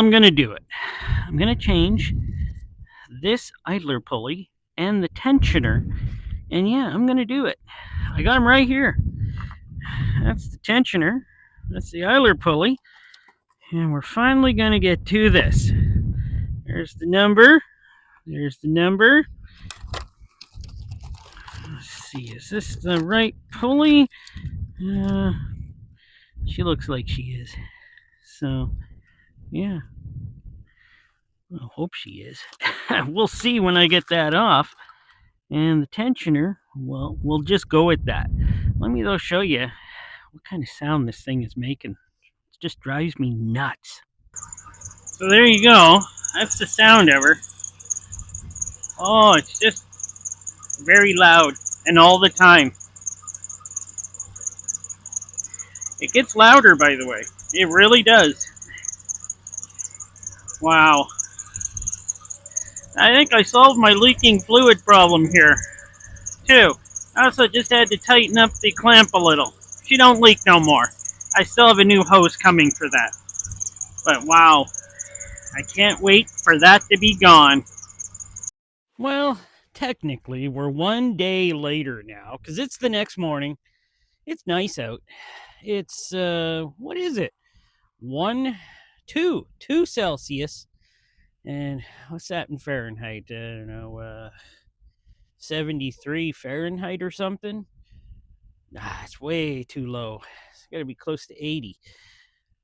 I'm going to do it. I'm going to change this idler pulley and the tensioner. And yeah, I'm going to do it. I got them right here. That's the tensioner. That's the idler pulley. And we're finally going to get to this. There's the number. There's the number. Let's see, is this the right pulley? She looks like she is. So, yeah. I hope she is. We'll see when I get that off. And the tensioner, well, we'll just go with that. Let me, though, show you what kind of sound this thing is making. It just drives me nuts. So there you go. That's the sound of her. Oh, it's just very loud and all the time. It gets louder, by the way. It really does. Wow. I think I solved my leaking fluid problem here, too. I also just had to tighten up the clamp a little. She don't leak no more. I still have a new hose coming for that. But wow, I can't wait for that to be gone. Well, technically, we're 1 day later now, because it's the next morning. It's nice out. It's, what is it? 2 Celsius. And what's that in Fahrenheit? I don't know, 73 Fahrenheit or something? It's way too low. It's got to be close to 80.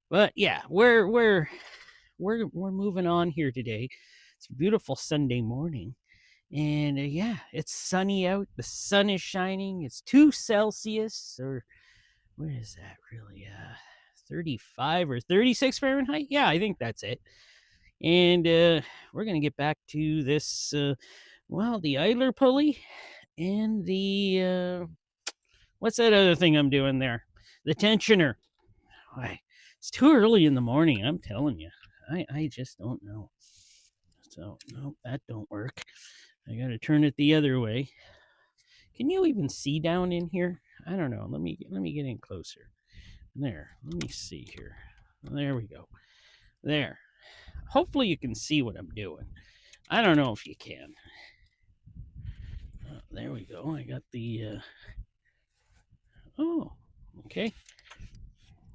But yeah, we're moving on here today. It's a beautiful Sunday morning. And yeah, it's sunny out. The sun is shining. It's 2 Celsius, or what is that really? 35 or 36 Fahrenheit? Yeah, I think that's it. And we're going to get back to this, well, the idler pulley and the, what's that other thing I'm doing there? The tensioner. Why, it's too early in the morning, I'm telling you. I just don't know. So, no, that don't work. I got to turn it the other way. Can you even see down in here? I don't know. Let me get in closer. There. Let me see here. There we go. There. Hopefully you can see what I'm doing. I don't know if you can. There we go. I got the... Oh, okay.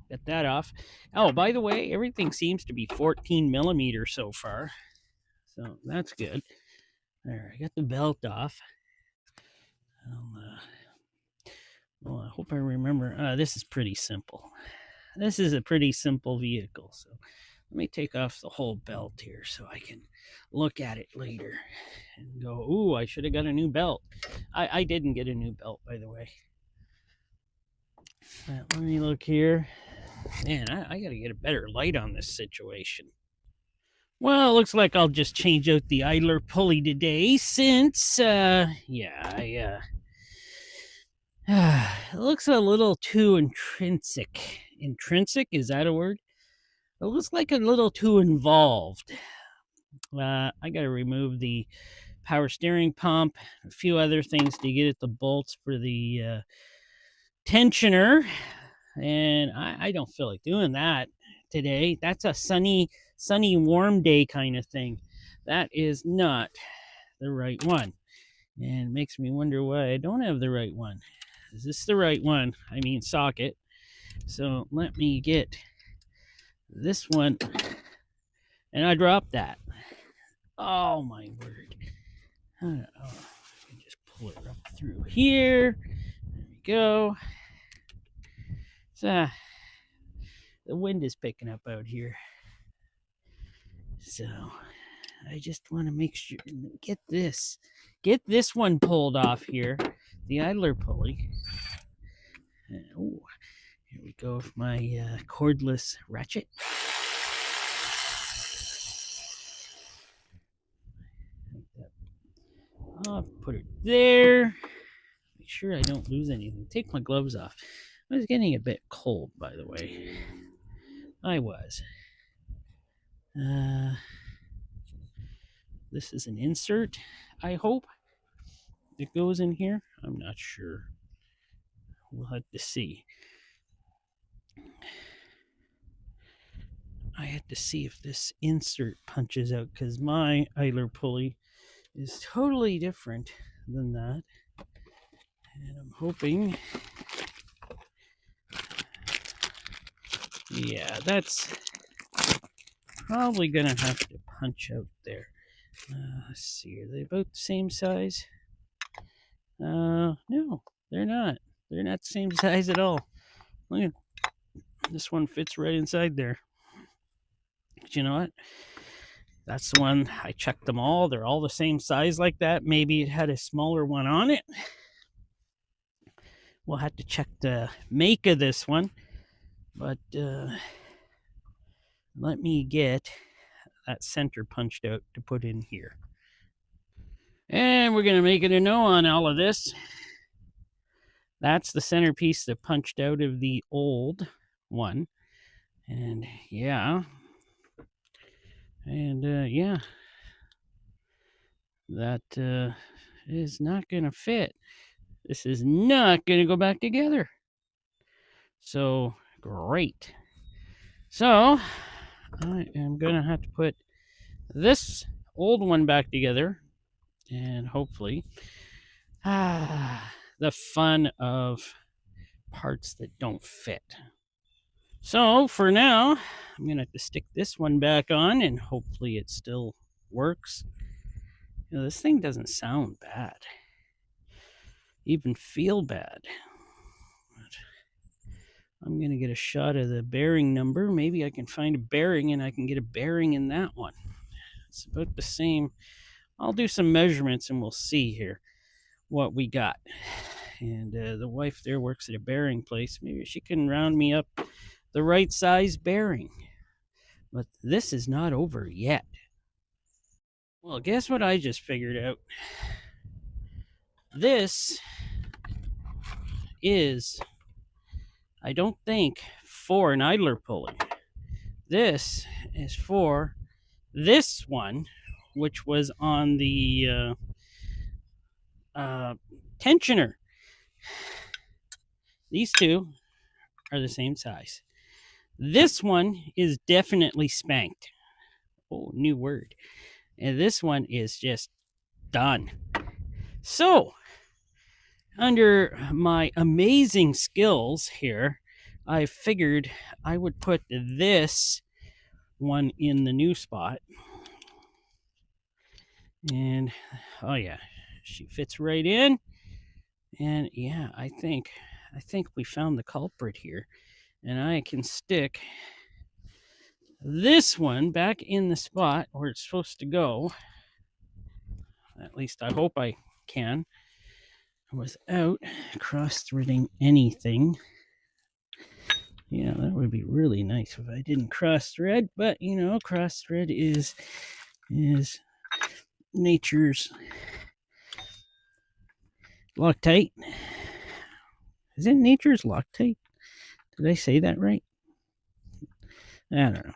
Get that off. Oh, by the way, everything seems to be 14 millimeters so far. So that's good. There, I got the belt off. Well, I hope I remember. This is pretty simple. This is a pretty simple vehicle. So let me take off the whole belt here so I can look at it later and go, ooh, I should have got a new belt. I didn't get a new belt, by the way. Let me look here. Man, I got to get a better light on this situation. Well, it looks like I'll just change out the idler pulley today since, it looks a little too intrinsic. Intrinsic? Is that a word? It looks like a little too involved. I got to remove the power steering pump, a few other things to get at the bolts for the tensioner. And I don't feel like doing that today. That's a sunny, warm day kind of thing. That is not the right one. And it makes me wonder why I don't have the right one. Is this the right one? I mean, socket. So let me get this one. And I dropped that. Oh, my word. I can just pull it up through here. There we go. So, the wind is picking up out here. So, I just want to make sure, get this one pulled off here. The idler pulley. Oh, here we go with my cordless ratchet. I'll put it there. Make sure I don't lose anything. Take my gloves off. I was getting a bit cold, by the way. I was. This is an insert, I hope, that goes in here. I'm not sure. We'll have to see. I had to see if this insert punches out because my idler pulley is totally different than that. And I'm hoping, yeah, that's probably gonna have to punch out there. Let's see, are they about the same size? No, they're not. They're not the same size at all. Look at this one, fits right inside there. But you know what? That's the one. I checked them all. They're all the same size like that. Maybe it had a smaller one on it. We'll have to check the make of this one. But let me get that center punched out to put in here. And we're going to make it a no on all of this. That's the centerpiece that punched out of the old one. And yeah. And yeah. That is not going to fit. This is not going to go back together. So, great. So, I am going to have to put this old one back together. And hopefully, the fun of parts that don't fit. So, for now, I'm going to have to stick this one back on and hopefully it still works. You know, this thing doesn't sound bad. Even feel bad. But I'm going to get a shot of the bearing number. Maybe I can find a bearing and I can get a bearing in that one. It's about the same. I'll do some measurements and we'll see here what we got. And the wife there works at a bearing place. Maybe she can round me up the right size bearing. But this is not over yet. Well, guess what I just figured out? This is, I don't think, for an idler pulley. This is for this one, which was on the tensioner. These two are the same size. This one is definitely spanked. Oh, new word. And this one is just done. So, under my amazing skills here, I figured I would put this one in the new spot. And, oh yeah, she fits right in. And yeah, I think we found the culprit here. And I can stick this one back in the spot where it's supposed to go. At least I hope I can, without cross-threading anything. Yeah, that would be really nice if I didn't cross-thread, but you know, cross-thread is nature's Loctite. Is it nature's Loctite? Did I say that right? I don't know.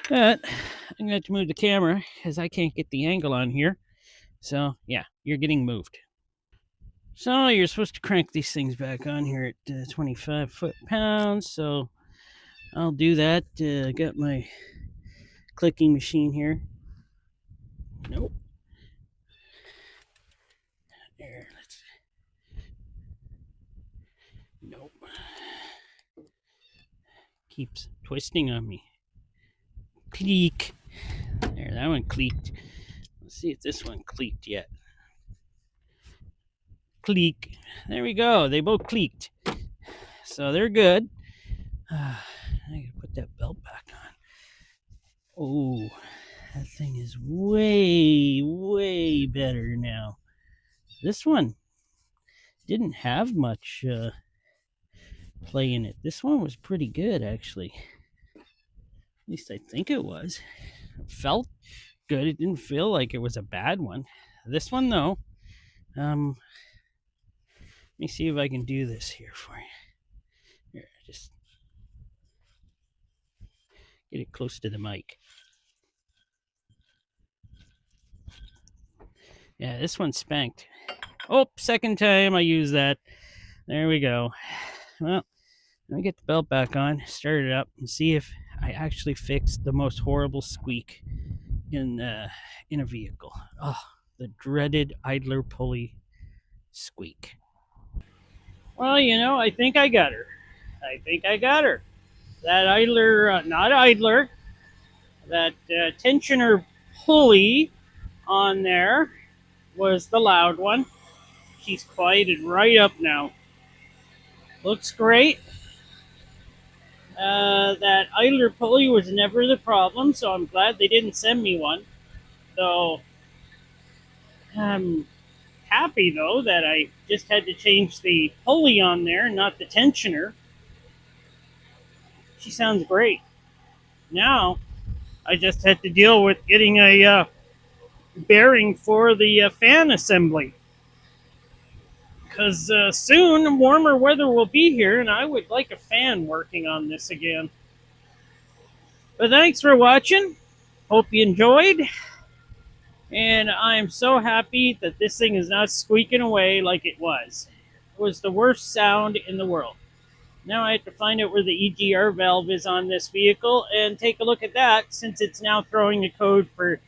But I'm going to have to move the camera because I can't get the angle on here. So, yeah, you're getting moved. So, you're supposed to crank these things back on here at 25 foot-pounds. So, I'll do that. Got my clicking machine here. Nope. There, let's. Nope. Keeps twisting on me. Cleek. There, that one cleeked. Let's see if this one cleeked yet. Cleek. There we go. They both cleeked. So they're good. I gotta put that belt back on. Oh, that thing is way, way better now. This one didn't have much play in it. This one was pretty good, actually. At least I think it was. It felt good. It didn't feel like it was a bad one. This one, though, let me see if I can do this here for you. Here, just get it close to the mic. Yeah, this one's spanked. Oh, second time I use that. There we go. Well, let me get the belt back on, start it up, and see if I actually fixed the most horrible squeak in a vehicle. Oh, the dreaded idler pulley squeak. Well, I think I got her. I think I got her. That idler, not idler, that tensioner pulley on there was the loud one. She's quieted right up now. Looks great. That idler pulley was never the problem, so I'm glad they didn't send me one. So I'm happy though that I just had to change the pulley on there, not the tensioner. She sounds great. Now I just had to deal with getting a bearing for the fan assembly. Because soon warmer weather will be here, and I would like a fan working on this again. But thanks for watching. Hope you enjoyed. And I'm so happy that this thing is not squeaking away like it was. It was the worst sound in the world. Now I have to find out where the EGR valve is on this vehicle and take a look at that, since it's now throwing a code for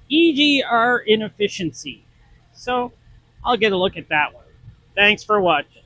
EGR inefficiency. So I'll get a look at that one. Thanks for watching.